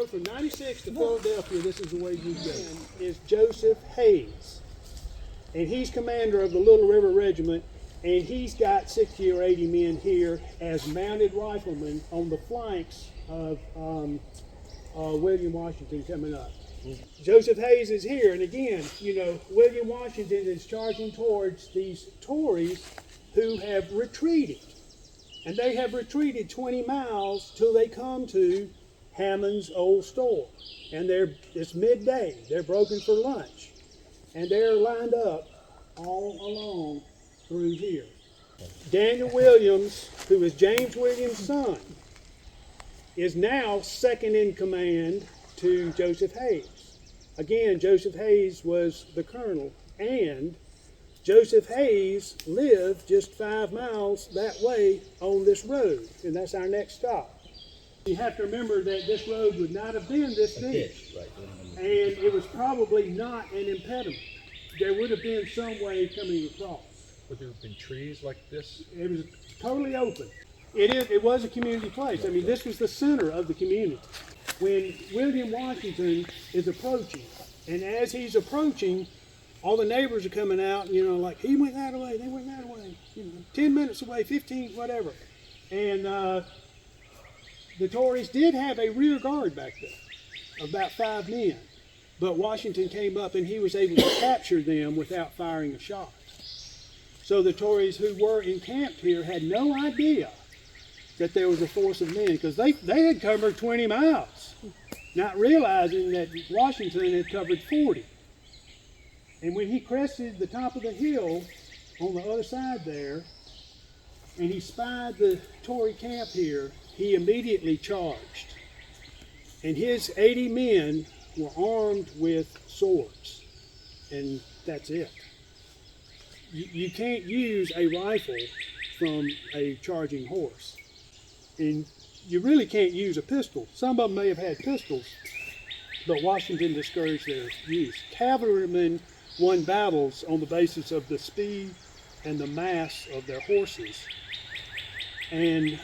go from 96 to Philadelphia, this is the way you go. Is Joseph Hayes. And he's commander of the Little River Regiment, and he's got 60 or 80 men here as mounted riflemen on the flanks of William Washington coming up. Joseph Hayes is here, and again, you know, William Washington is charging towards these Tories who have retreated. And they have retreated 20 miles till they come to Hammond's old store. And it's midday, they're broken for lunch. And they're lined up all along through here. Daniel Williams, who is James Williams' son, is now second in command to Joseph Hayes. Again, Joseph Hayes was the colonel, and Joseph Hayes lived just 5 miles that way on this road, and that's our next stop. You have to remember that this road would not have been this deep, and it was probably not an impediment. There would have been some way coming across. Would there have been trees like this? It was totally open. It was a community place. I mean, this was the center of the community. When William Washington is approaching, and as he's approaching, all the neighbors are coming out, you know, like, he went that way, they went that way, you know, 10 minutes away, 15, whatever. And the Tories did have a rear guard back there of about 5 men, but Washington came up and he was able to capture them without firing a shot. So the Tories who were encamped here had no idea that there was a force of men, because they had covered 20 miles, not realizing that Washington had covered 40. And when he crested the top of the hill on the other side there, and he spied the Tory camp here, he immediately charged. And his 80 men were armed with swords, and that's it. You can't use a rifle from a charging horse. And you really can't use a pistol. Some of them may have had pistols, but Washington discouraged their use. Cavalrymen won battles on the basis of the speed and the mass of their horses and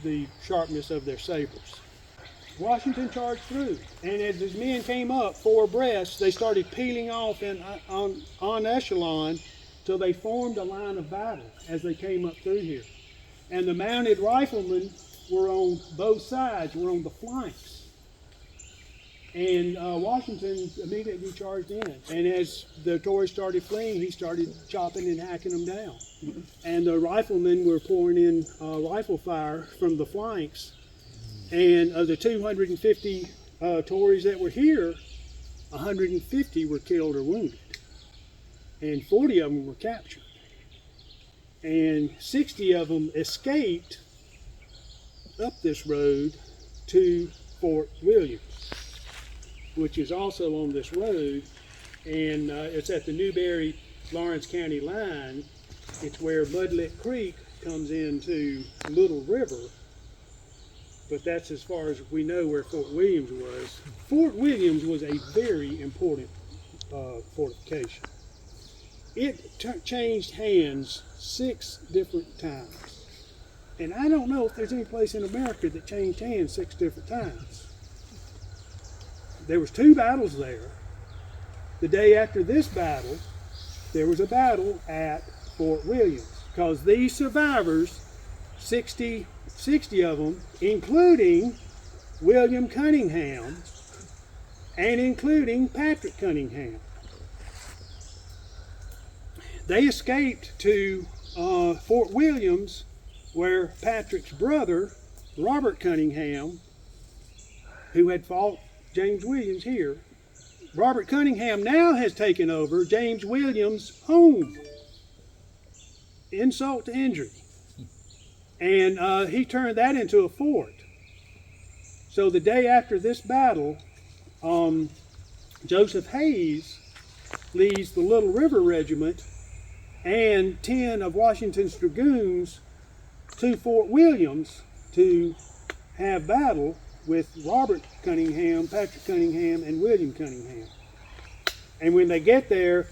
the sharpness of their sabers. Washington charged through, and as his men came up 4 abreast, they started peeling off on echelon till they formed a line of battle as they came up through here. And the mounted riflemen were on both sides, were on the flanks. And Washington immediately charged in. And as the Tories started fleeing, he started chopping and hacking them down. And the riflemen were pouring in rifle fire from the flanks. And of the 250 Tories that were here, 150 were killed or wounded. And 40 of them were captured. And 60 of them escaped up this road to Fort Williams, which is also on this road, and it's at the Newberry-Lawrence County line. It's where Mudlick Creek comes into Little River, but that's as far as we know where Fort Williams was. Fort Williams was a very important fortification. It changed hands 6 different times. And I don't know if there's any place in America that changed hands 6 different times. There was 2 battles there. The day after this battle, there was a battle at Fort Williams, because these survivors, 60 of them, including William Cunningham and including Patriot Cunningham, they escaped to Fort Williams, where Patrick's brother, Robert Cunningham, who had fought James Williams here, Robert Cunningham now has taken over James Williams' home. Insult to injury. And he turned that into a fort. So the day after this battle, Joseph Hayes leads the Little River Regiment and 10 of Washington's dragoons to Fort Williams to have battle with Robert Cunningham, Patrick Cunningham, and William Cunningham. And when they get there,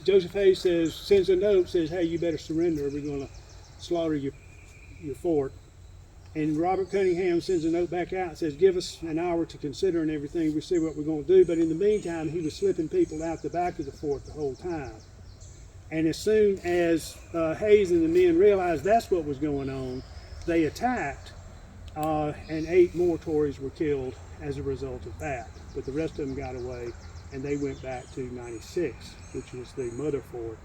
Joseph Hayes sends a note, says, hey, you better surrender, or we're going to slaughter your fort. And Robert Cunningham sends a note back out and says, give us an hour to consider and everything. We see what we're going to do. But in the meantime, he was slipping people out the back of the fort the whole time. And as soon as Hayes and the men realized that's what was going on, they attacked, and 8 more Tories were killed as a result of that. But the rest of them got away, and they went back to 96, which was the mother fort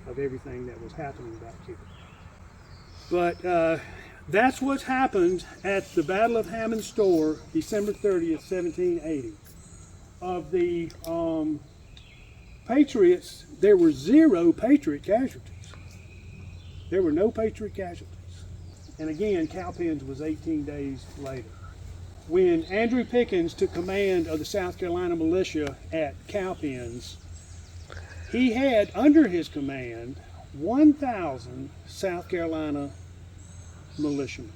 of everything that was happening back here. But that's what happened at the Battle of Hammond Store, December 30th, 1780. Of the Patriots, there were 0 Patriot casualties. There were no Patriot casualties. And again, Cowpens was 18 days later. When Andrew Pickens took command of the South Carolina militia at Cowpens, he had under his command 1,000 South Carolina militiamen.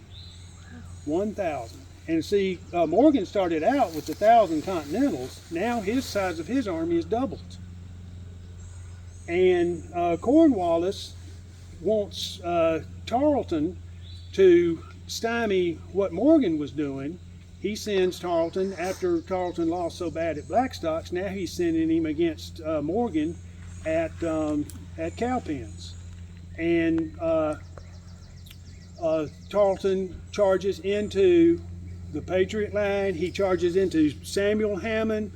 1,000. And see, Morgan started out with 1,000 Continentals. Now his size of his army is doubled. And Cornwallis wants Tarleton to stymie what Morgan was doing. He sends Tarleton, after Tarleton lost so bad at Blackstocks, now he's sending him against Morgan at Cowpens. And Tarleton charges into the Patriot line. He charges into Samuel Hammond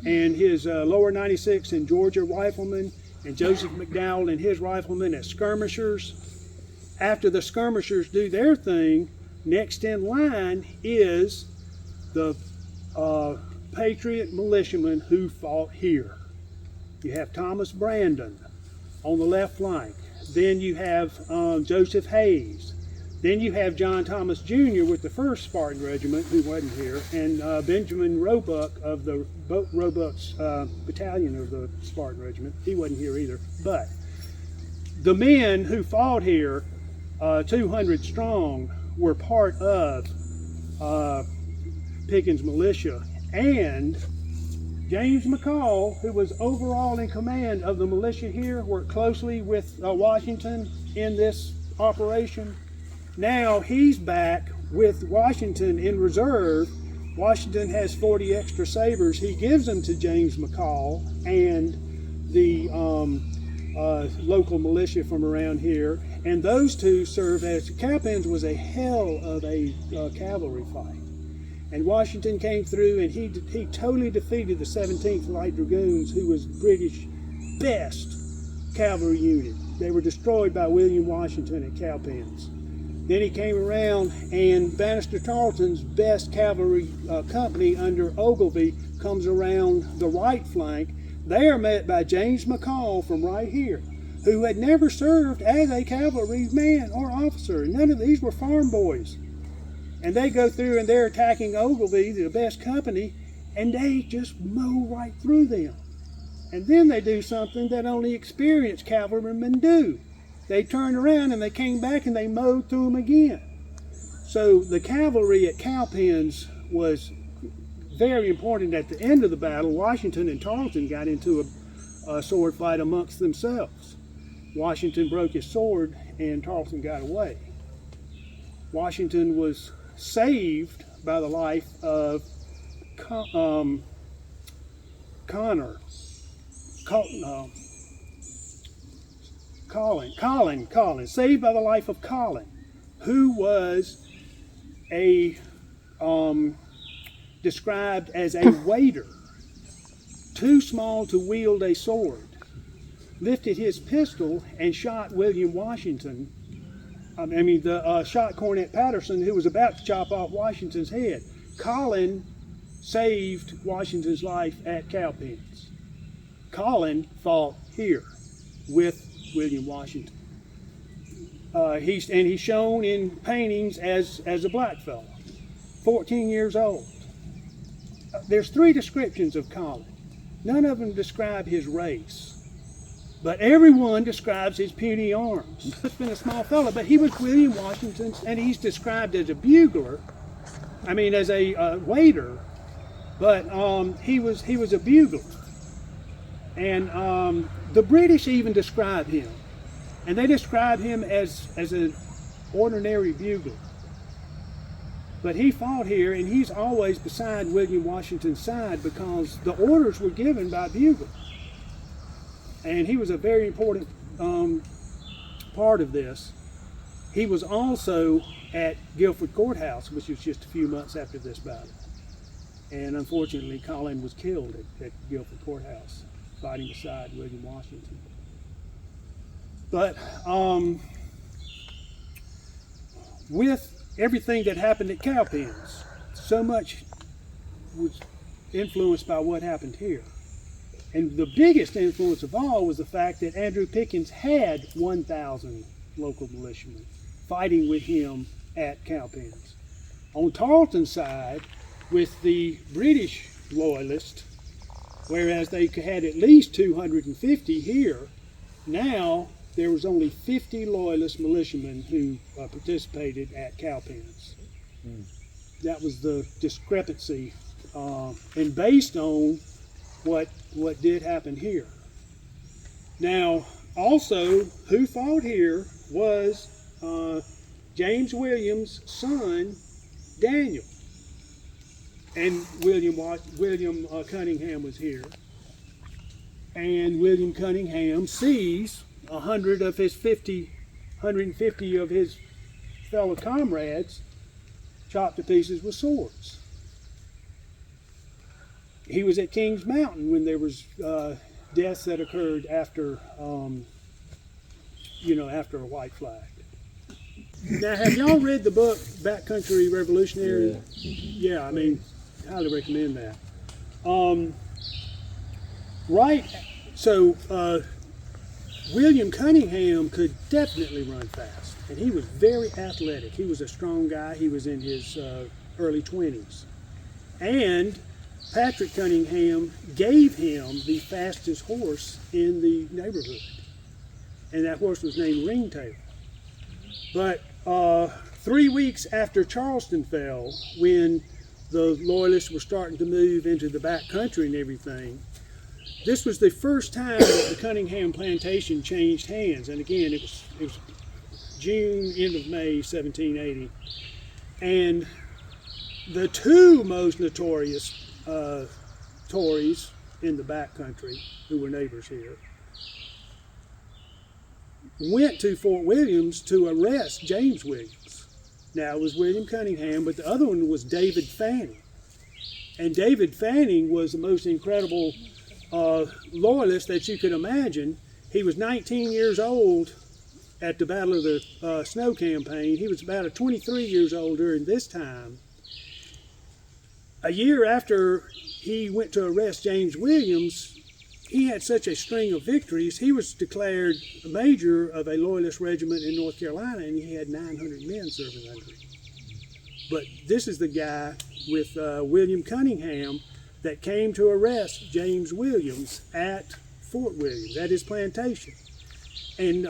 and his lower 96 and Georgia riflemen, and Joseph McDowell and his riflemen as skirmishers. After the skirmishers do their thing, next in line is the Patriot militiamen who fought here. You have Thomas Brandon on the left flank. Then you have Joseph Hayes. Then you have John Thomas Jr. with the 1st Spartan Regiment, who wasn't here, and Benjamin Roebuck of the Roebuck's battalion of the Spartan Regiment. He wasn't here either. But the men who fought here, 200 strong, were part of Pickens' militia. And James McCall, who was overall in command of the militia here, worked closely with Washington in this operation. Now he's back with Washington in reserve. Washington has 40 extra sabers. He gives them to James McCall and the local militia from around here. And those two serve as, Cowpens was a hell of a cavalry fight. And Washington came through and he totally defeated the 17th Light Dragoons, who was British best cavalry unit. They were destroyed by William Washington at Cowpens. Then he came around, and Banastre Tarleton's best cavalry company under Ogilvie comes around the right flank. They are met by James McCall from right here, who had never served as a cavalry man or officer. None of these were farm boys. And they go through and they're attacking Ogilvie, the best company, and they just mow right through them. And then they do something that only experienced cavalrymen do. They turned around and they came back and they mowed through them again. So the cavalry at Cowpens was very important. At the end of the battle, Washington and Tarleton got into a sword fight amongst themselves. Washington broke his sword and Tarleton got away. Washington was saved by the life of Colin, saved by the life of Colin, who was described as a waiter, too small to wield a sword, lifted his pistol and shot William Washington. Shot Cornet Patterson, who was about to chop off Washington's head. Colin saved Washington's life at Cowpens. Colin fought here with William Washington. He's shown in paintings as a black fellow, 14 years old. There's 3 descriptions of Colin. None of them describe his race, but everyone describes his puny arms. He's been a small fellow, but he was William Washington's, and he's described as a bugler. As a waiter, but he was a bugler. And the British even describe him, and they describe him as an ordinary bugler. But he fought here, and he's always beside William Washington's side because the orders were given by bugle. And he was a very important part of this. He was also at Guilford Courthouse, which was just a few months after this battle. And unfortunately, Colin was killed at Guilford Courthouse, fighting beside William Washington. But with everything that happened at Cowpens, so much was influenced by what happened here. And the biggest influence of all was the fact that Andrew Pickens had 1,000 local militiamen fighting with him at Cowpens. On Tarleton's side, with the British loyalists, whereas they had at least 250 here, now there was only 50 loyalist militiamen who participated at Cowpens. That was the discrepancy, and based on what did happen here. Now, also, who fought here was James Williams' son, Daniel. And William Cunningham was here. And William Cunningham sees 150 of his fellow comrades chopped to pieces with swords. He was at King's Mountain when there was deaths that occurred after, after a white flag. Now, have y'all read the book Backcountry Revolutionary? Yeah, I mean, highly recommend that. William Cunningham could definitely run fast, and he was very athletic. He was a strong guy. He was in his early 20s. And Patriot Cunningham gave him the fastest horse in the neighborhood, and that horse was named Ringtail. But 3 weeks after Charleston fell, when the Loyalists were starting to move into the back country and everything, this was the first time that the Cunningham plantation changed hands. And again, it was June, end of May, 1780. And the two most notorious Tories in the back country, who were neighbors here, went to Fort Williams to arrest James Williams. Now, it was William Cunningham, but the other one was David Fanning. And David Fanning was the most incredible loyalist that you could imagine. He was 19 years old at the Battle of the Snow Campaign. He was about 23 years old during this time. A year after he went to arrest James Williams, he had such a string of victories, he was declared a major of a loyalist regiment in North Carolina, and he had 900 men serving under him. But this is the guy with William Cunningham that came to arrest James Williams at Fort Williams, at his plantation. And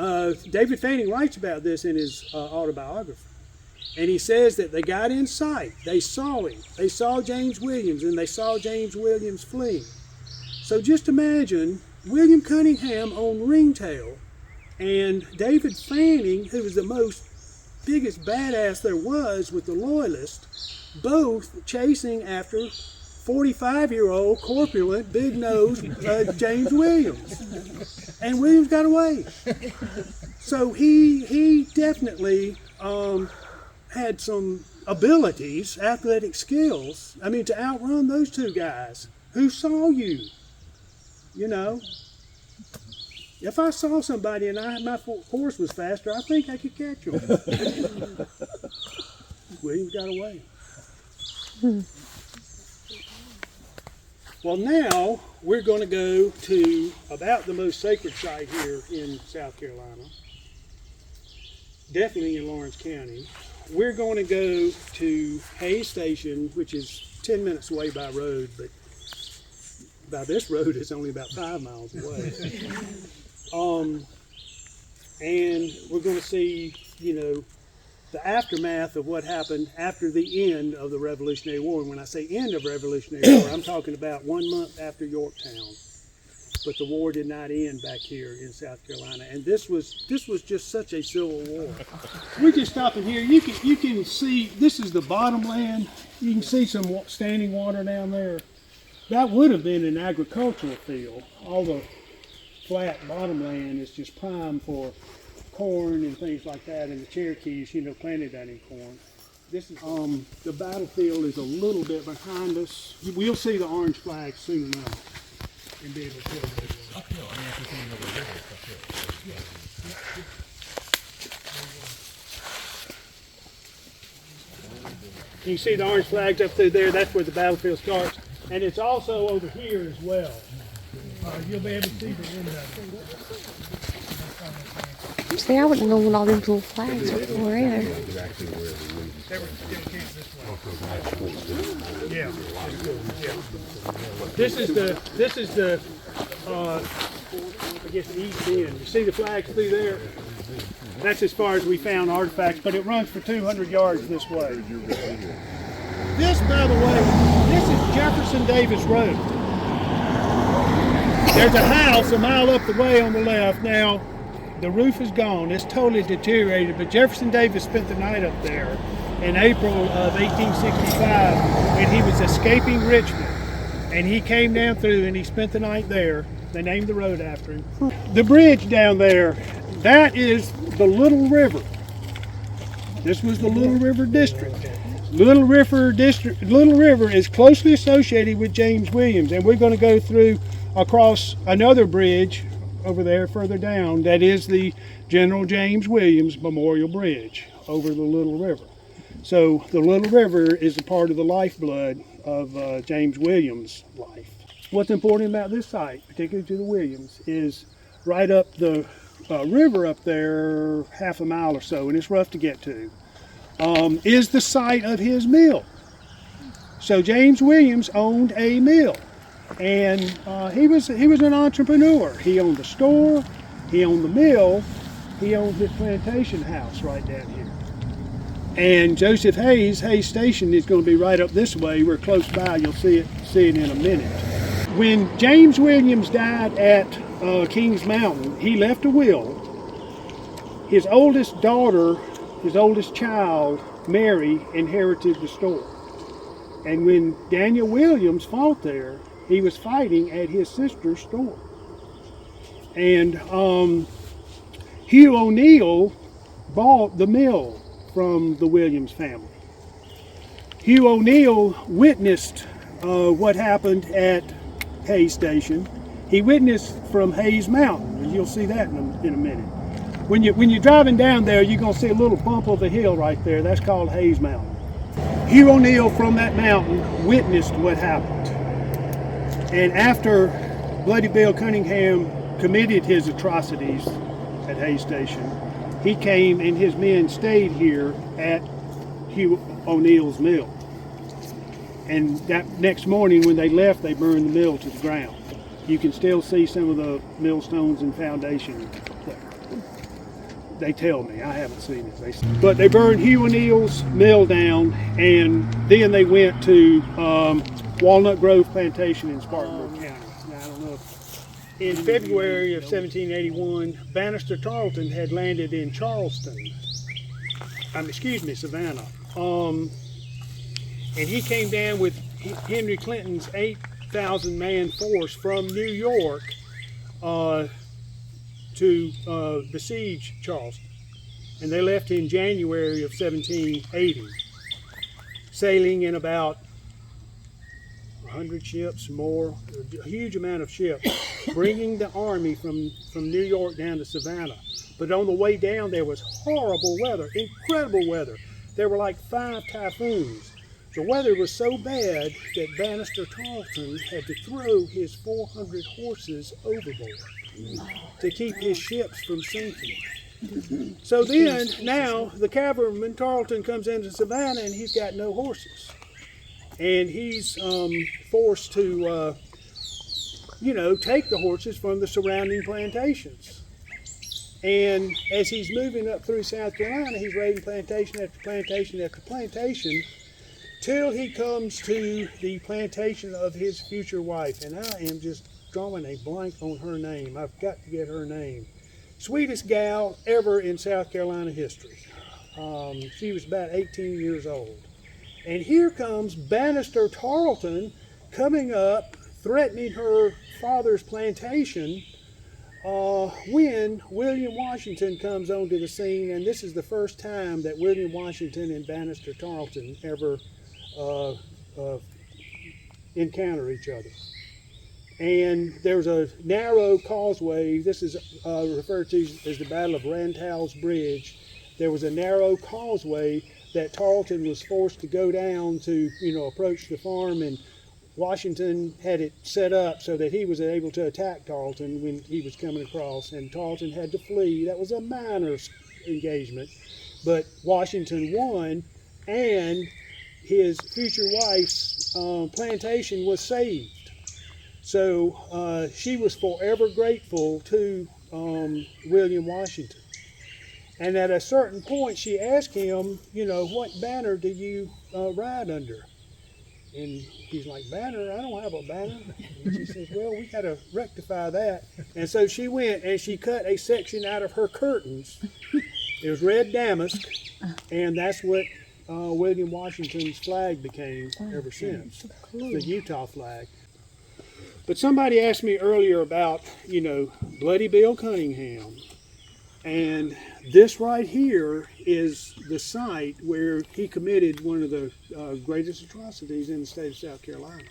David Fanning writes about this in his autobiography. And he says that they got in sight, they saw him, they saw James Williams, and they saw James Williams fleeing. So just imagine William Cunningham on Ringtail and David Fanning, who was the biggest badass there was with the Loyalists, both chasing after 45-year-old, corpulent, big-nosed James Williams. And Williams got away. So he definitely had some abilities, athletic skills, to outrun those two guys who saw you. If I saw somebody and my horse was faster, I think I could catch him. Williams got away. Well, now we're going to go to about the most sacred site here in South Carolina, definitely in Lawrence County. We're going to go to Hayes Station, which is 10 minutes away by road, but by this road it's only about 5 miles away. And we're going to see, the aftermath of what happened after the end of the Revolutionary War. And when I say end of Revolutionary War, I'm talking about 1 month after Yorktown. but the war did not end back here in South Carolina. And this was just such a civil war. We just stop in here. You can see this is the bottomland. You can see some standing water down there. That would have been an agricultural field. All the flat bottomland is just prime for corn and things like that. And the Cherokees, planted that in corn. This is the battlefield is a little bit behind us. We'll see the orange flag soon enough and be able to tell that. Uphill, I mean, if you're coming over the river, it's uphill. You can see the orange flags up through there. That's where the battlefield starts. And it's also over here as well. You'll be able to see the window. See, I wouldn't know what all these little flags were either. Yeah. This is the I guess the east end. You see the flags through there? That's as far as we found artifacts, but it runs for 200 yards this way. This, by the way, this is Jefferson Davis Road. There's a house a mile up the way on the left. Now, the roof is gone. It's totally deteriorated, but Jefferson Davis spent the night up there in April of 1865 when he was escaping Richmond. And he came down through and he spent the night there. They named the road after him. The bridge down there, that is the Little River. This was the Little River District. Little River is closely associated with James Williams, and we're going to go through across another bridge over there further down. That is the General James Williams Memorial Bridge over the Little River. So the Little River is a part of the lifeblood of James Williams' life. What's important about this site, particularly to the Williams, is right up the river up there, half a mile or so, and it's rough to get to, is the site of his mill. So James Williams owned a mill, and he was an entrepreneur. He owned the store, he owned the mill, he owned his plantation house right down here. And Joseph Hayes Station is going to be right up this way. We're close by. You'll see it in a minute. When James Williams died at Kings Mountain, he left a will. His oldest daughter, his oldest child, Mary, inherited the store. And when Daniel Williams fought there, he was fighting at his sister's store. And Hugh O'Neill bought the mill from the Williams family. Hugh O'Neill witnessed what happened at Hayes Station. He witnessed from Hayes Mountain, and you'll see that in a minute. When you're driving down there, you're going to see a little bump of a hill right there. That's called Hayes Mountain. Hugh O'Neill from that mountain witnessed what happened. And after Bloody Bill Cunningham committed his atrocities at Hayes Station, he came and his men stayed here at Hugh O'Neill's mill. And that next morning when they left, they burned the mill to the ground. You can still see some of the millstones and foundation there. They tell me, I haven't seen it. But they burned Hugh O'Neill's mill down, and then they went to Walnut Grove Plantation in Spartanburg County. Now, I don't know if in February of 1781, Bannister Tarleton had landed in Charleston. Savannah. And he came down with Henry Clinton's 8,000-man force from New York to besiege Charleston. And they left in January of 1780, sailing in about 100 ships, more, a huge amount of ships, bringing the army from New York down to Savannah. But on the way down, there was horrible weather, incredible weather. There were like 5 typhoons. The weather was so bad that Bannister Tarleton had to throw his 400 horses overboard to keep his ships from sinking. So then, now, the cavalryman Tarleton comes into Savannah and he's got no horses. And he's forced to, take the horses from the surrounding plantations. And as he's moving up through South Carolina, he's raiding plantation after plantation after plantation, till he comes to the plantation of his future wife. And I am just drawing a blank on her name. I've got to get her name. Sweetest gal ever in South Carolina history. She was about 18 years old. And here comes Bannister Tarleton coming up, threatening her father's plantation when William Washington comes onto the scene. And this is the first time that William Washington and Bannister Tarleton ever encounter each other. And there's a narrow causeway. This is referred to as the Battle of Randall's Bridge. There was a narrow causeway that Tarleton was forced to go down to, approach the farm, and Washington had it set up so that he was able to attack Tarleton when he was coming across, and Tarleton had to flee. That was a minor engagement, but Washington won, and his future wife's plantation was saved. So she was forever grateful to William Washington. And at a certain point, she asked him, what banner do you ride under? And he's like, banner? I don't have a banner. And she says, well, we got to rectify that. And so she went and she cut a section out of her curtains. It was red damask, and that's what William Washington's flag became ever since, the Utah flag. But somebody asked me earlier about, Bloody Bill Cunningham. And this right here is the site where he committed one of the greatest atrocities in the state of South Carolina.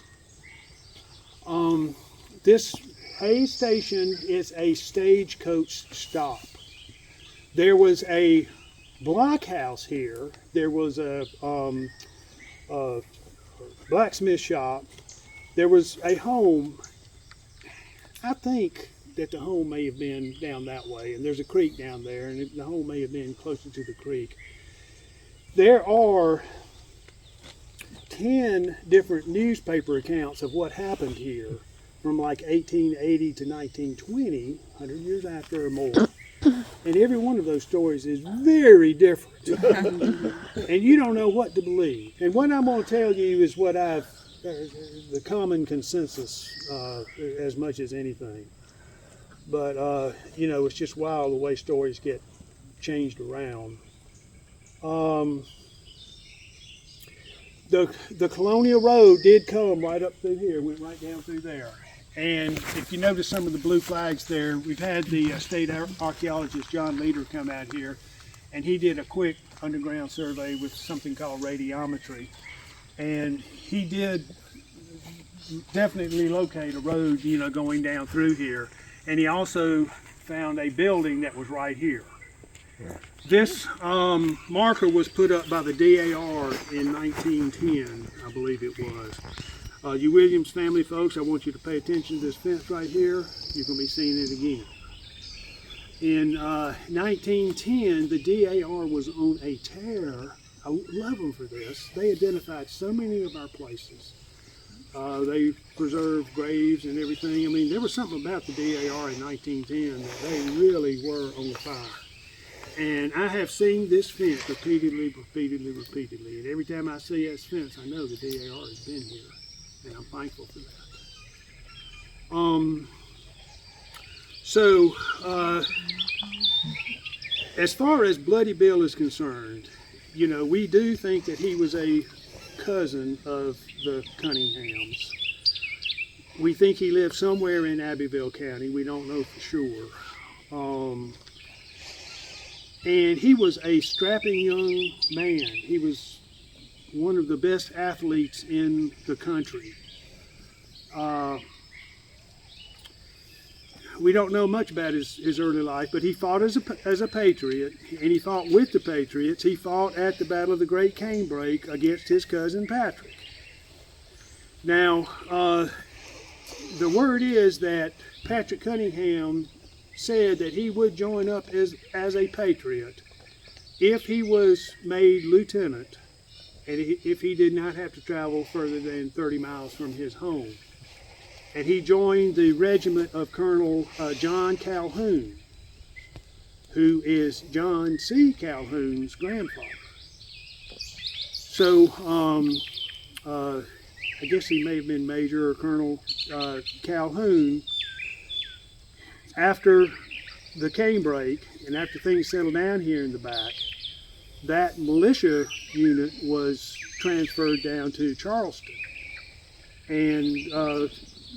This Hayne Station is a stagecoach stop. There was a blockhouse here. There was a blacksmith shop. There was a home. I think that the home may have been down that way, and there's a creek down there, and the home may have been closer to the creek. There are 10 different newspaper accounts of what happened here from like 1880 to 1920, 100 years after or more. And every one of those stories is very different. And you don't know what to believe. And what I'm going to tell you is what the common consensus as much as anything. But, it's just wild the way stories get changed around. The Colonial Road did come right up through here, went right down through there. And if you notice some of the blue flags there, we've had the state archaeologist John Leader come out here, and he did a quick underground survey with something called radiometry. And he did definitely locate a road, going down through here. And he also found a building that was right here. This marker was put up by the DAR in 1910, I believe it was. You Williams family folks, I want you to pay attention to this fence right here. You're going to be seeing it again. In 1910, the DAR was on a tear. I love them for this. They identified so many of our places. They preserved graves and everything. I mean, there was something about the DAR in 1910 that they really were on fire. And I have seen this fence repeatedly. And every time I see this fence, I know the DAR has been here. And I'm thankful for that. As far as Bloody Bill is concerned, we do think that he was a cousin of the Cunninghams. We think he lived somewhere in Abbeville County. We don't know for sure. And he was a strapping young man. He was one of the best athletes in the country. We don't know much about his early life, but he fought as a patriot, and he fought with the Patriots. He fought at the Battle of the Great Canebrake against his cousin Patriot. Now, the word is that Patrick Cunningham said that he would join up as a patriot if he was made lieutenant and if he did not have to travel further than 30 miles from his home. And he joined the regiment of Colonel John Calhoun, who is John C. Calhoun's grandfather. So I guess he may have been Major or Colonel Calhoun, after the canebrake and after things settled down here in the back, that militia unit was transferred down to Charleston. And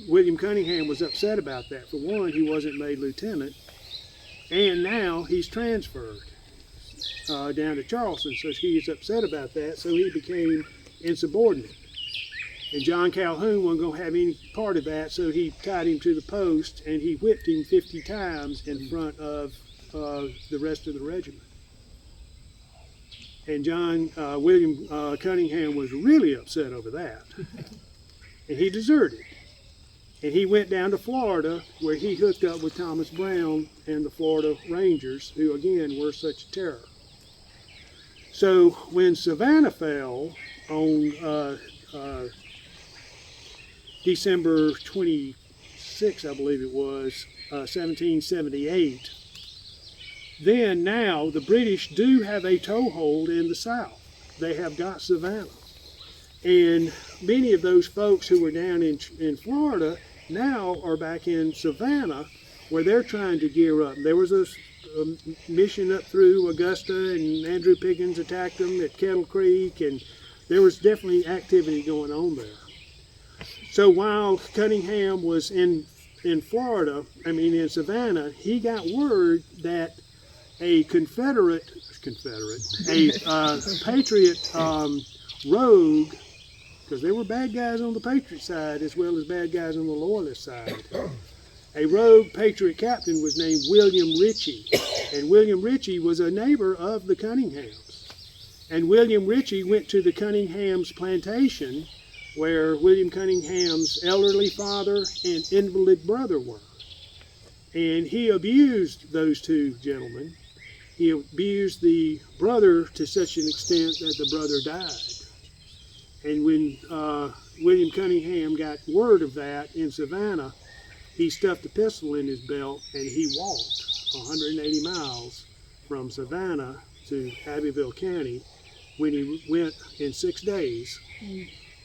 William Cunningham was upset about that. For one, he wasn't made lieutenant, and now he's transferred down to Charleston, so he's upset about that, so he became insubordinate. And John Calhoun wasn't going to have any part of that, so he tied him to the post and he whipped him 50 times in front of the rest of the regiment. And William Cunningham was really upset over that. And he deserted. And he went down to Florida, where he hooked up with Thomas Brown and the Florida Rangers, who again were such a terror. So when Savannah fell on December 26, I believe it was, 1778, then now the British do have a toehold in the South. They have got Savannah. And many of those folks who were down in Florida now are back in Savannah, where they're trying to gear up. There was a mission up through Augusta, and Andrew Pickens attacked them at Kettle Creek, and there was definitely activity going on there. So while Cunningham was in Florida, in Savannah, he got word that a Patriot rogue, because there were bad guys on the Patriot side as well as bad guys on the loyalist side. A rogue Patriot captain was named William Ritchie, and William Ritchie was a neighbor of the Cunninghams. And William Ritchie went to the Cunninghams' plantation, where William Cunningham's elderly father and invalid brother were. And he abused those two gentlemen. He abused the brother to such an extent that the brother died. And when William Cunningham got word of that in Savannah, he stuffed a pistol in his belt and he walked 180 miles from Savannah to Abbeville County. When he went in 6 days,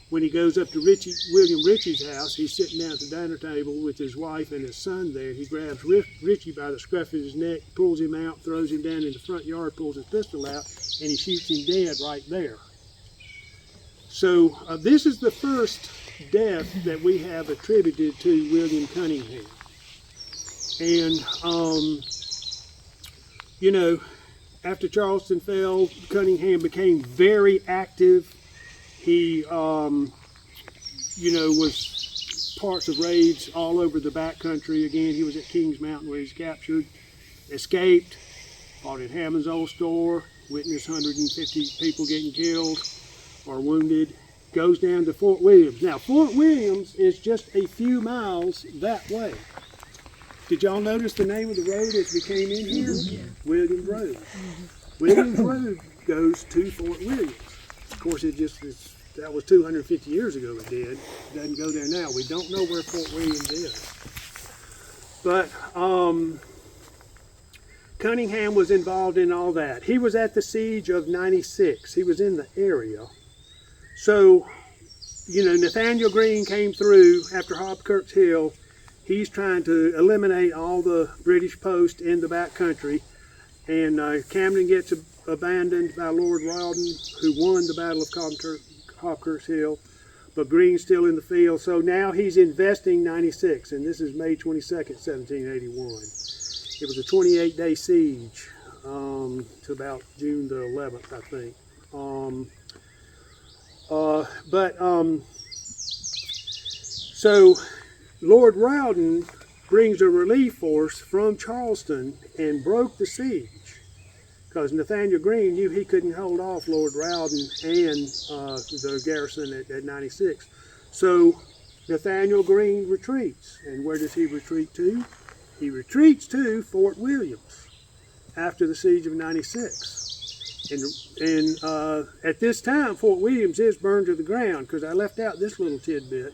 when he goes up to William Ritchie's house, he's sitting down at the dinner table with his wife and his son there. He grabs Ritchie by the scruff of his neck, pulls him out, throws him down in the front yard, pulls his pistol out, and he shoots him dead right there. So this is the first death that we have attributed to William Cunningham. And, after Charleston fell, Cunningham became very active. He, was parts of raids all over the backcountry. Again, he was at Kings Mountain where he was captured, escaped, fought at Hammond's old store, witnessed 150 people getting killed or wounded, goes down to Fort Williams. Now, Fort Williams is just a few miles that way. Did y'all notice the name of the road as we came in here? Yeah. Williams Road. Williams Road goes to Fort Williams. Of course, that was 250 years ago it did. It doesn't go there now. We don't know where Fort Williams is. But Cunningham was involved in all that. He was at the siege of 96. He was in the area. So, Nathaniel Greene came through after Hobkirk's Hill. He's trying to eliminate all the British posts in the back country. And Camden gets abandoned by Lord Rawdon, who won the Battle of Hobkirk's Hill. But Greene's still in the field. So now he's investing 96. And this is May 22nd, 1781. It was a 28-day siege to about June the 11th, I think. So Lord Rawdon brings a relief force from Charleston and broke the siege because Nathaniel Greene knew he couldn't hold off Lord Rawdon and the garrison at 96. So Nathaniel Greene retreats. And where does he retreat to? He retreats to Fort Williams after the siege of 96. And at this time, Fort Williams is burned to the ground, because I left out this little tidbit.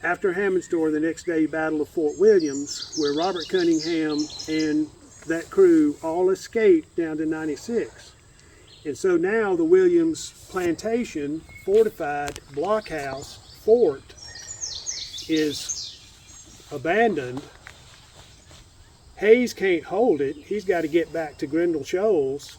After Hammond's Store, the next day, Battle of Fort Williams, where Robert Cunningham and that crew all escaped down to 96. And so now the Williams plantation, fortified blockhouse, fort is abandoned. Hayes can't hold it. He's got to get back to Grindal Shoals.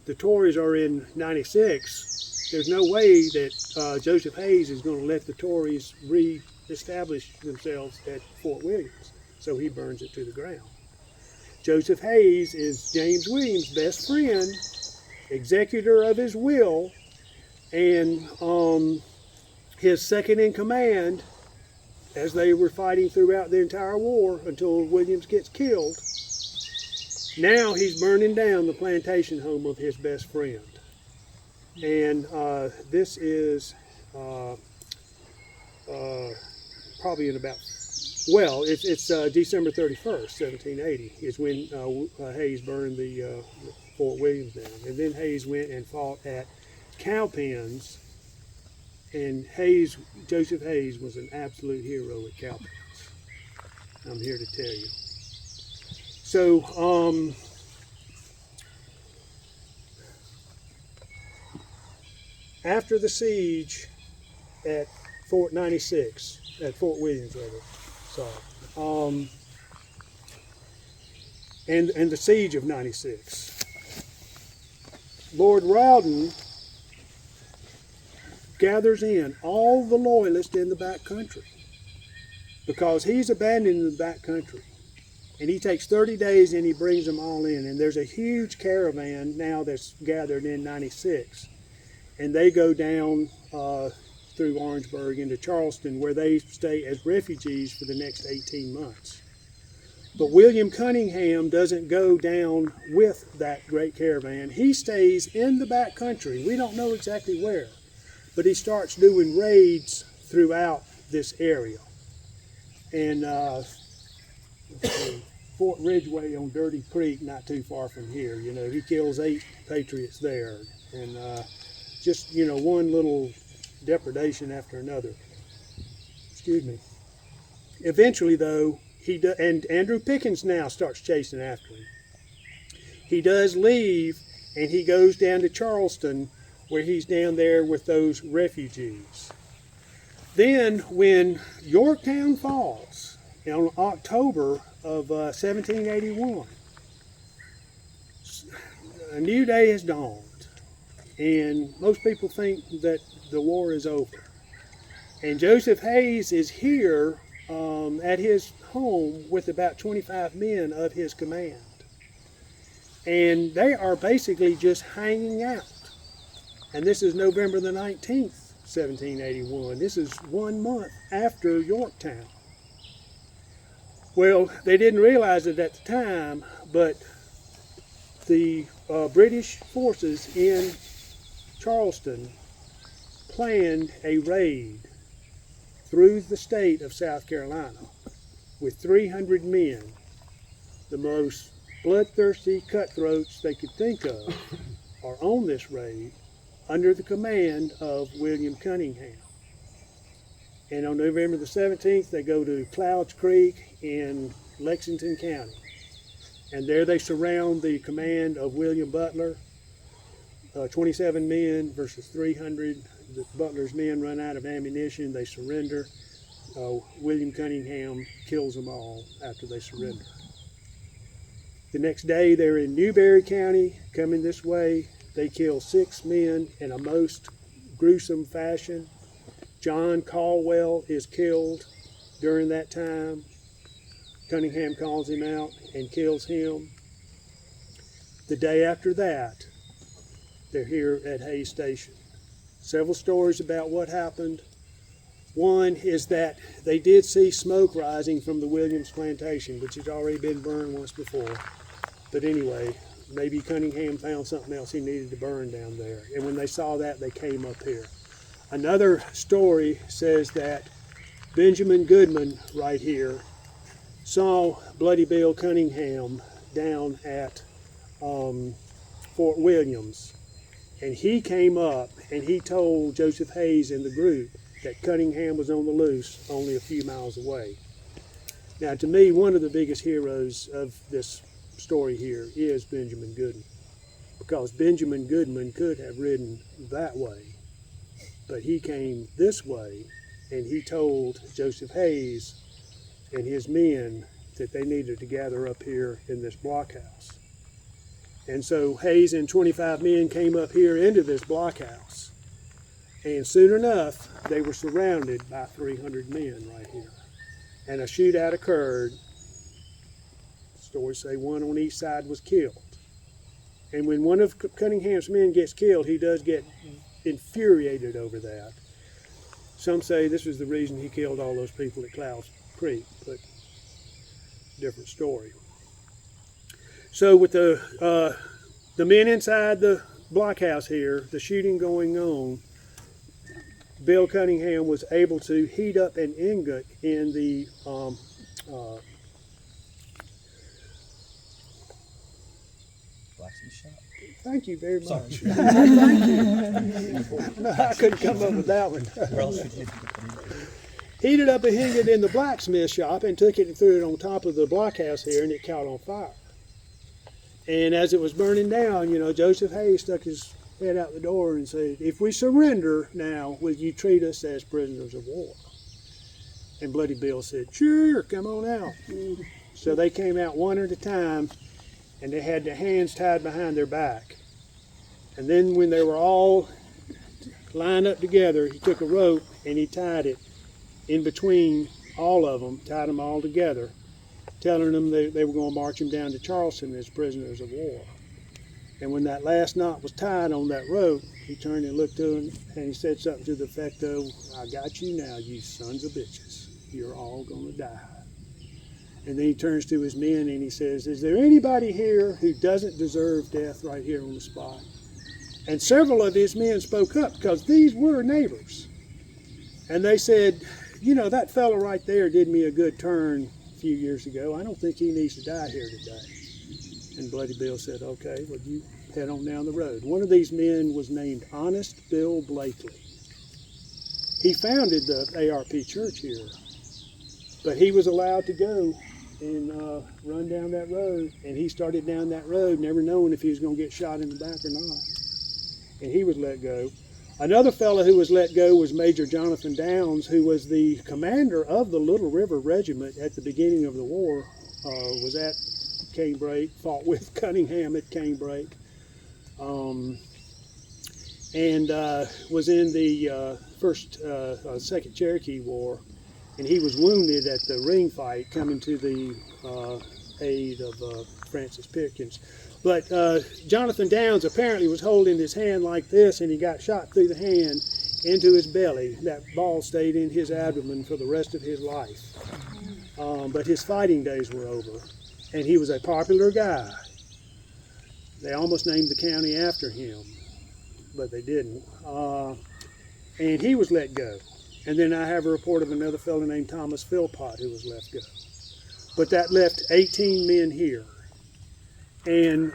The Tories are in 96. There's no way that Joseph Hayes is going to let the Tories re-establish themselves at Fort Williams. So he burns it to the ground. Joseph Hayes is James Williams' best friend, executor of his will, and his second in command as they were fighting throughout the entire war until Williams gets killed. Now he's burning down the plantation home of his best friend. And this is probably in about, well, it's December 31st, 1780 is when Hayes burned the Fort Williams down. And then Hayes went and fought at Cowpens, and Joseph Hayes was an absolute hero at Cowpens. I'm here to tell you. So, after the siege at Fort 96, at Fort Williams, and the siege of 96, Lord Rawdon gathers in all the loyalists in the back country because he's abandoning the back country. And he takes 30 days and he brings them all in. And there's a huge caravan now that's gathered in 96. And they go down through Orangeburg into Charleston, where they stay as refugees for the next 18 months. But William Cunningham doesn't go down with that great caravan. He stays in the back country. We don't know exactly where, but he starts doing raids throughout this area. And Fort Ridgeway on Dirty Creek, not too far from here, you know, he kills 8 patriots there. And just, you know, one little depredation after another. Excuse me. Eventually, though, and Andrew Pickens now starts chasing after him. He does leave, and he goes down to Charleston, where he's down there with those refugees. Then, when Yorktown falls, in October of 1781, a new day has dawned, and most people think that the war is over. And Joseph Hayes is here at his home with about 25 men of his command. And they are basically just hanging out. And this is November the 19th, 1781. This is 1 month after Yorktown. Well, they didn't realize it at the time, but the British forces in Charleston planned a raid through the state of South Carolina with 300 men, the most bloodthirsty cutthroats they could think of, are on this raid under the command of William Cunningham. And on November the 17th, they go to Clouds Creek in Lexington County. And there they surround the command of William Butler, 27 men versus 300. Butler's men run out of ammunition, they surrender. William Cunningham kills them all after they surrender. The next day they're in Newberry County, coming this way. They kill 6 men in a most gruesome fashion. John Caldwell is killed during that time. Cunningham calls him out and kills him. The day after that, they're here at Hayes Station. Several stories about what happened. One is that they did see smoke rising from the Williams plantation, which had already been burned once before. But anyway, maybe Cunningham found something else he needed to burn down there. And when they saw that, they came up here. Another story says that Benjamin Goodman, right here, saw Bloody Bill Cunningham down at Fort Williams. And he came up and he told Joseph Hayes and the group that Cunningham was on the loose only a few miles away. Now, to me, one of the biggest heroes of this story here is Benjamin Goodman, because Benjamin Goodman could have ridden that way, but he came this way and he told Joseph Hayes and his men that they needed to gather up here in this blockhouse. And so Hayes and 25 men came up here into this blockhouse. And soon enough, they were surrounded by 300 men right here. And a shootout occurred. Stories say one on each side was killed. And when one of Cunningham's men gets killed, he does get infuriated over that. Some say this was the reason he killed all those people at Clouds Creek, but different story. So with the men inside the blockhouse here, the shooting going on, Bill Cunningham was able to heat up an ingot in the Blacksmith shop. Thank you very much. Sorry. Thank you. No, I couldn't come up with that one. Where else would you Heated up a ingot in the blacksmith shop and took it and threw it on top of the blockhouse here, and it caught on fire. And as it was burning down, you know, Joseph Hayes stuck his head out the door and said, "If we surrender now, will you treat us as prisoners of war?" And Bloody Bill said, "Sure, come on out." So they came out one at a time, and they had their hands tied behind their back. And then when they were all lined up together, he took a rope and he tied it in between all of them, tied them all together, telling them they were going to march them down to Charleston as prisoners of war. And when that last knot was tied on that rope, he turned and looked to him and he said something to the effect of, "I got you now, you sons of bitches. You're all going to die." And then he turns to his men and he says, "Is there anybody here who doesn't deserve death right here on the spot?" And several of his men spoke up because these were neighbors. And they said, "You know, that fellow right there did me a good turn a few years ago. I don't think he needs to die here today." And Bloody Bill said, "Okay, well, you head on down the road." One of these men was named Honest Bill Blakely. He founded the ARP church here, but he was allowed to go and run down that road, and he started down that road never knowing if he was going to get shot in the back or not. And he was let go. Another fellow who was let go was Major Jonathan Downs, who was the commander of the Little River Regiment at the beginning of the war, was at Canebrake, fought with Cunningham at Canebrake, and was in the Second Cherokee War, and he was wounded at the ring fight coming to the aid of Francis Pickens. But Jonathan Downs apparently was holding his hand like this, and he got shot through the hand into his belly. That ball stayed in his abdomen for the rest of his life. But his fighting days were over, and he was a popular guy. They almost named the county after him, but they didn't. And he was let go. And then I have a report of another fellow named Thomas Philpott who was let go. But that left 18 men here. And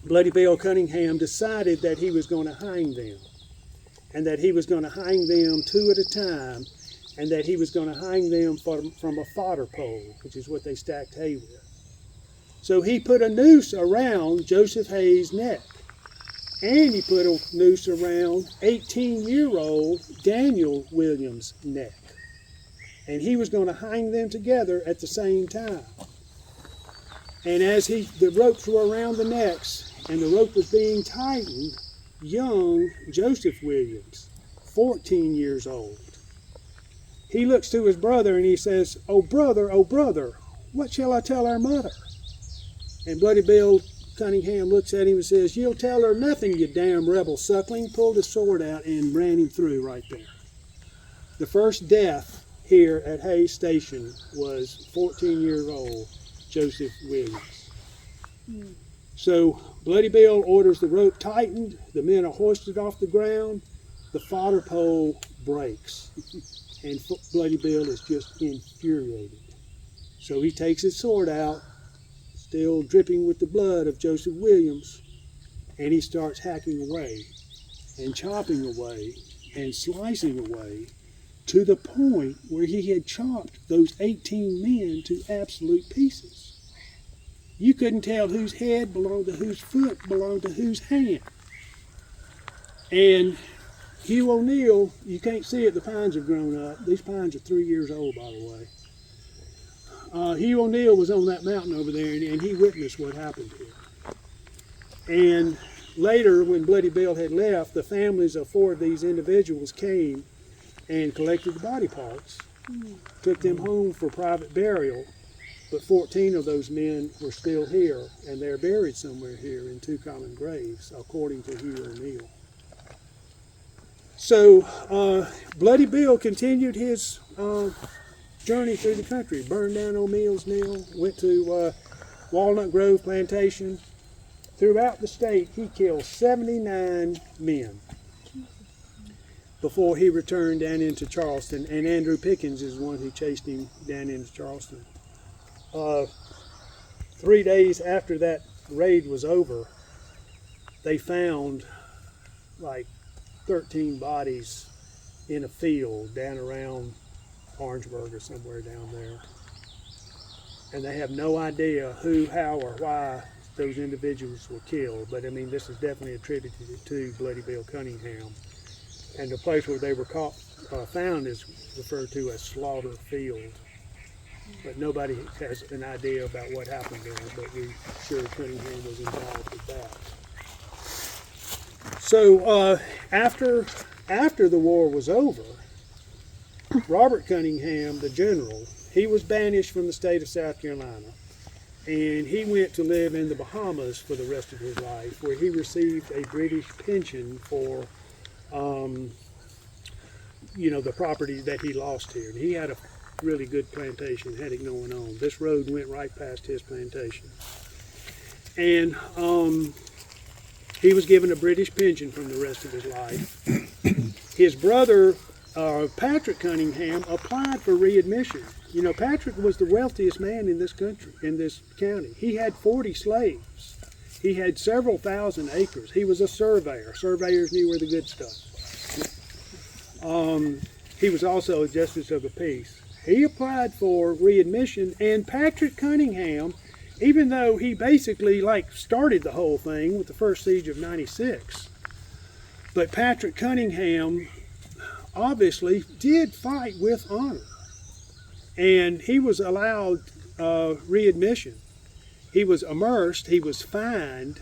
Bloody Bill Cunningham decided that he was going to hang them, and that he was going to hang them two at a time, and that he was going to hang them from a fodder pole, which is what they stacked hay with. So he put a noose around Joseph Hayes' neck, and he put a noose around 18-year-old Daniel Williams' neck. And he was going to hang them together at the same time. And as the ropes were around the necks and the rope was being tightened, young Joseph Williams, 14 years old, he looks to his brother and he says, oh brother, what shall I tell our mother?" And Bloody Bill Cunningham looks at him and says, "You'll tell her nothing, you damn rebel suckling," pulled his sword out and ran him through right there. The first death here at Hayes Station was 14-year-old Joseph Williams. So Bloody Bill orders the rope tightened, the men are hoisted off the ground, the fodder pole breaks, and Bloody Bill is just infuriated. So he takes his sword out, still dripping with the blood of Joseph Williams, and he starts hacking away and chopping away and slicing away to the point where he had chopped those 18 men to absolute pieces. You couldn't tell whose head belonged to whose foot belonged to whose hand. And Hugh O'Neill, you can't see it, the pines have grown up. These pines are 3 years old, by the way. Hugh O'Neill was on that mountain over there, and he witnessed what happened here. And later, when Bloody Bill had left, the families of 4 of these individuals came and collected the body parts, took them home for private burial, but 14 of those men were still here, and they're buried somewhere here in 2 common graves, according to Hugh O'Neill. So, Bloody Bill continued his journey through the country, burned down O'Neill's Mill, went to Walnut Grove Plantation. Throughout the state, he killed 79 men before he returned down into Charleston, and Andrew Pickens is the one who chased him down into Charleston. 3 days after that raid was over, they found like 13 bodies in a field down around Orangeburg or somewhere down there. And they have no idea who, how, or why those individuals were killed. But I mean, this is definitely attributed to Bloody Bill Cunningham. And the place where they were found is referred to as Slaughter Field. But nobody has an idea about what happened there, but we're sure Cunningham was involved with that. So after the war was over, Robert Cunningham, the general, he was banished from the state of South Carolina, and he went to live in the Bahamas for the rest of his life, where he received a British pension for the property that he lost here. And he had a really good plantation, had it going on. This road went right past his plantation. And he was given a British pension from the rest of his life. His brother, Patriot Cunningham, applied for readmission. You know, Patrick was the wealthiest man in this country, in this county. He had 40 slaves. He had several thousand acres. He was a surveyor. Surveyors knew where the good stuff. He was also a justice of the peace. He applied for readmission, and Patrick Cunningham, even though he basically started the whole thing with the first siege of 96, but Patrick Cunningham obviously did fight with honor, and he was allowed readmission. He was immersed, he was fined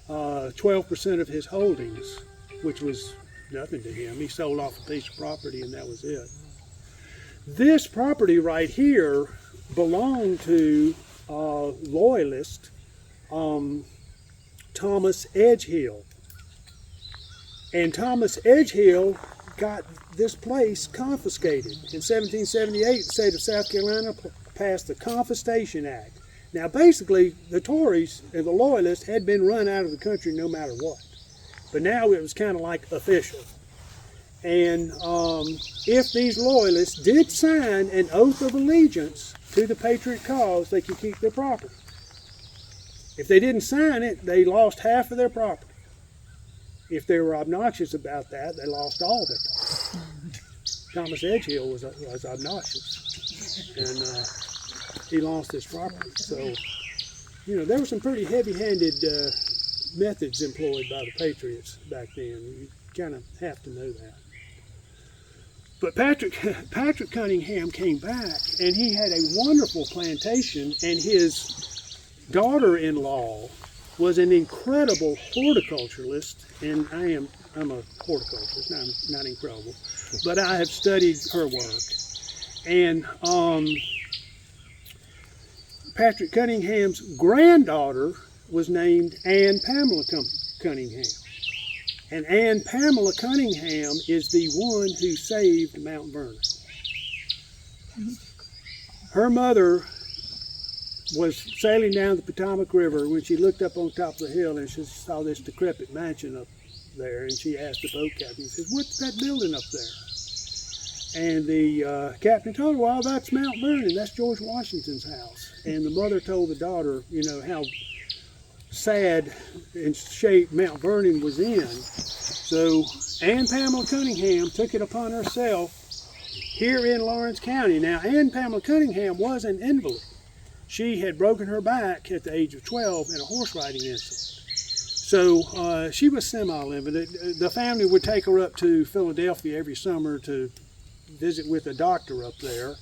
12% of his holdings, which was nothing to him. He sold off a piece of property and that was it. This property right here belonged to loyalist Thomas Edgehill. And Thomas Edgehill got this place confiscated. In 1778, the state of South Carolina passed the Confiscation Act. Now basically, the Tories and the Loyalists had been run out of the country no matter what. But now it was kind of like official. And if these Loyalists did sign an oath of allegiance to the Patriot cause, they could keep their property. If they didn't sign it, they lost half of their property. If they were obnoxious about that, they lost all their property. Thomas Edgehill was obnoxious, and he lost his property. So, there were some pretty heavy-handed methods employed by the Patriots back then. You kind of have to know that. But Patrick Cunningham came back, and he had a wonderful plantation, and his daughter-in-law was an incredible horticulturalist, and I'm a horticulturist, not incredible, but I have studied her work. And Patrick Cunningham's granddaughter was named Anne Pamela Cunningham. And Anne Pamela Cunningham is the one who saved Mount Vernon. Her mother was sailing down the Potomac River when she looked up on top of the hill and she saw this decrepit mansion up there, and she asked the boat captain, he said, "What's that building up there?" And the captain told her, "Well, that's Mount Vernon, that's George Washington's house." And the mother told the daughter, how sad and shape Mount Vernon was in. So Anne Pamela Cunningham took it upon herself here in Lawrence County. Now, Anne Pamela Cunningham was an invalid. She had broken her back at the age of 12 in a horse riding incident. So she was semi-limited. The family would take her up to Philadelphia every summer to visit with a doctor up there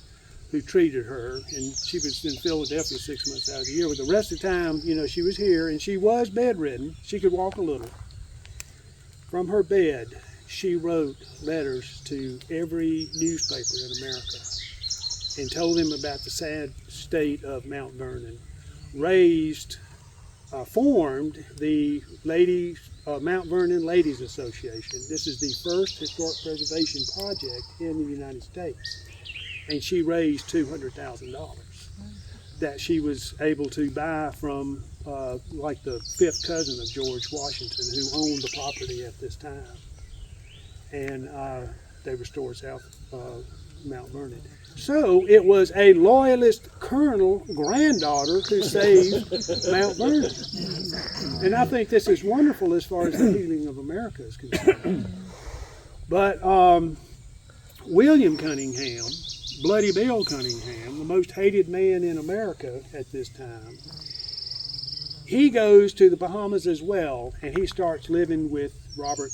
who treated her, and she was in Philadelphia 6 months out of the year. But the rest of the time, you know, she was here, and she was bedridden. She could walk a little. From her bed, she wrote letters to every newspaper in America and told them about the sad state of Mount Vernon. Formed the Mount Vernon Ladies Association. This is the first historic preservation project in the United States. And she raised $200,000 that she was able to buy from like the fifth cousin of George Washington, who owned the property at this time. And they restored South Mount Vernon. So it was a loyalist colonel granddaughter who saved Mount Vernon. And I think this is wonderful as far as the healing of America is concerned. But William Cunningham, Bloody Bill Cunningham, the most hated man in America at this time, he goes to the Bahamas as well, and he starts living with Robert,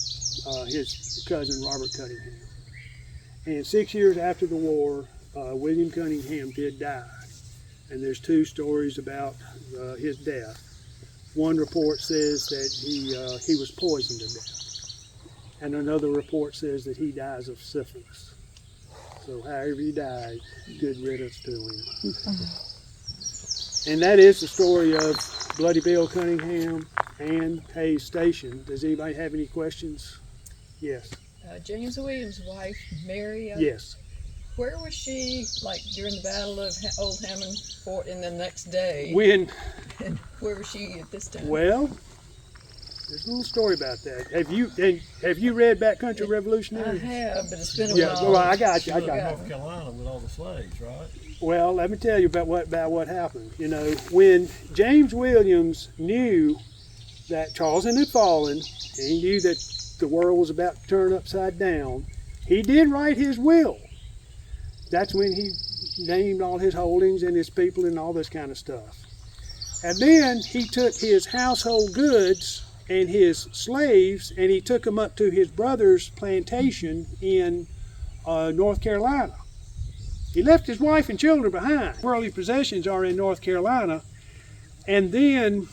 his cousin Robert Cunningham. And 6 years after the war, William Cunningham did die. And there's two stories about his death. One report says that he was poisoned to death. And another report says that he dies of syphilis. So however he died, good riddance to him. And that is the story of Bloody Bill Cunningham and Hayes Station. Does anybody have any questions? Yes. James Williams' wife, Mary. Yes. Where was she, like during the Battle of Old Hammond Fort, and the next day? When? And where was she at this time? Well, there's a little story about that. Have you read Backcountry Revolutionary? I have, but it's been a Yeah, while. well, I got you. North Carolina with all the slaves, right? Well, let me tell you about what happened. You know, when James Williams knew that Charleston had fallen, and he knew that the world was about to turn upside down, he did write his will. That's when he named all his holdings and his people and all this kind of stuff. And then he took his household goods and his slaves, and he took them up to his brother's plantation in North Carolina. He left his wife and children behind. Worldly possessions are in North Carolina. And then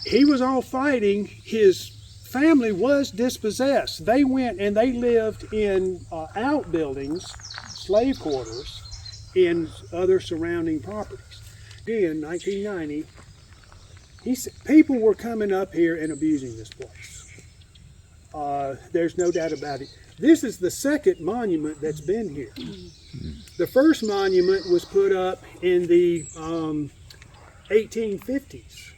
he was all fighting. His family was dispossessed. They went and they lived in outbuildings, slave quarters, in other surrounding properties. In 1990, people were coming up here and abusing this place. There's no doubt about it. This is the second monument that's been here. The first monument was put up in the 1850s.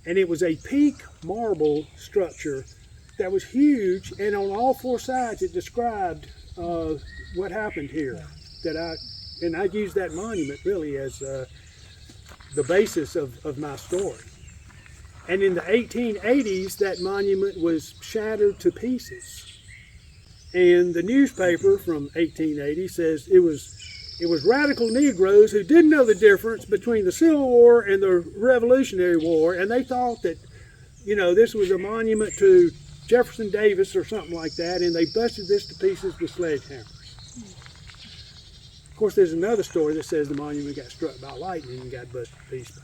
And it was a pink marble structure that was huge, and on all four sides it described what happened here. I use that monument really as the basis of my story. And in the 1880s, that monument was shattered to pieces. And the newspaper from 1880 says it was radical Negroes who didn't know the difference between the Civil War and the Revolutionary War, and they thought that, you know, this was a monument to Jefferson Davis or something like that, and they busted this to pieces with sledgehammers. Of course, there's another story that says the monument got struck by lightning and got busted to pieces.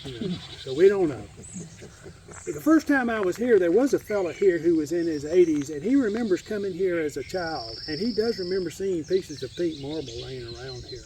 You know, so we don't know. But the first time I was here, there was a fella here who was in his 80s, and he remembers coming here as a child, and he does remember seeing pieces of pink marble laying around here.